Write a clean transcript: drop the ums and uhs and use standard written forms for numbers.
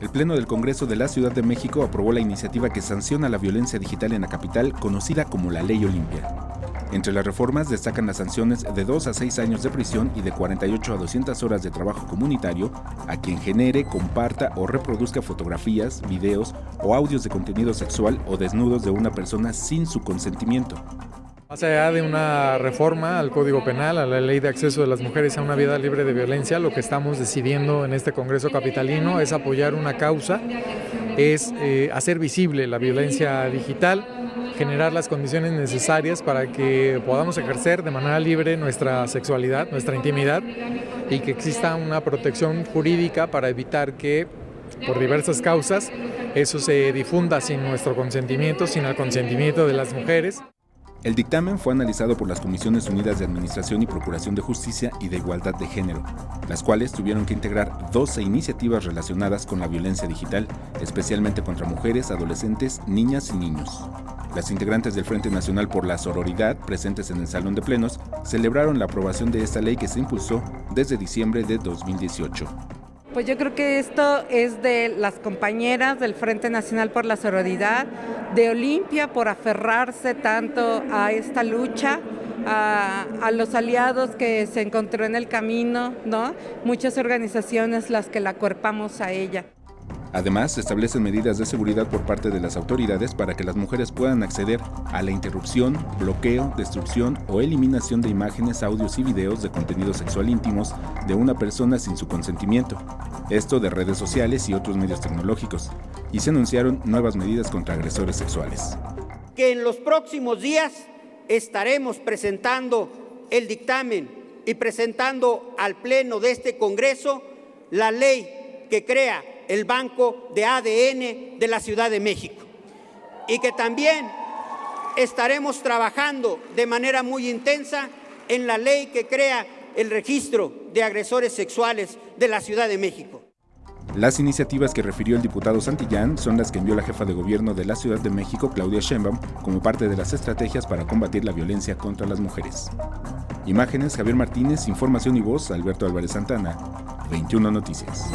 El Pleno del Congreso de la Ciudad de México aprobó la iniciativa que sanciona la violencia digital en la capital, conocida como la Ley Olimpia. Entre las reformas destacan las sanciones de 2 a 6 años de prisión y de 48 a 200 horas de trabajo comunitario a quien genere, comparta o reproduzca fotografías, videos o audios de contenido sexual o desnudos de una persona sin su consentimiento. Más allá de una reforma al Código Penal, a la Ley de Acceso de las Mujeres a una Vida Libre de Violencia, lo que estamos decidiendo en este Congreso capitalino es apoyar una causa, es hacer visible la violencia digital, generar las condiciones necesarias para que podamos ejercer de manera libre nuestra sexualidad, nuestra intimidad, y que exista una protección jurídica para evitar que, por diversas causas, eso se difunda sin nuestro consentimiento, sin el consentimiento de las mujeres. El dictamen fue analizado por las Comisiones Unidas de Administración y Procuración de Justicia y de Igualdad de Género, las cuales tuvieron que integrar 12 iniciativas relacionadas con la violencia digital, especialmente contra mujeres, adolescentes, niñas y niños. Las integrantes del Frente Nacional por la Sororidad, presentes en el Salón de Plenos, celebraron la aprobación de esta ley que se impulsó desde diciembre de 2018. Pues yo creo que esto es de las compañeras del Frente Nacional por la Sororidad, de Olimpia por aferrarse tanto a esta lucha, a los aliados que se encontró en el camino, ¿no? Muchas organizaciones las que la acuerpamos a ella. Además, se establecen medidas de seguridad por parte de las autoridades para que las mujeres puedan acceder a la interrupción, bloqueo, destrucción o eliminación de imágenes, audios y videos de contenido sexual íntimos de una persona sin su consentimiento, esto de redes sociales y otros medios tecnológicos, y se anunciaron nuevas medidas contra agresores sexuales. Que en los próximos días estaremos presentando el dictamen y presentando al Pleno de este Congreso la ley que crea el Banco de ADN de la Ciudad de México, y que también estaremos trabajando de manera muy intensa en la ley que crea el registro de agresores sexuales de la Ciudad de México. Las iniciativas que refirió el diputado Santillán son las que envió la jefa de gobierno de la Ciudad de México, Claudia Sheinbaum, como parte de las estrategias para combatir la violencia contra las mujeres. Imágenes, Javier Martínez, información y voz, Alberto Álvarez Santana, 21 Noticias.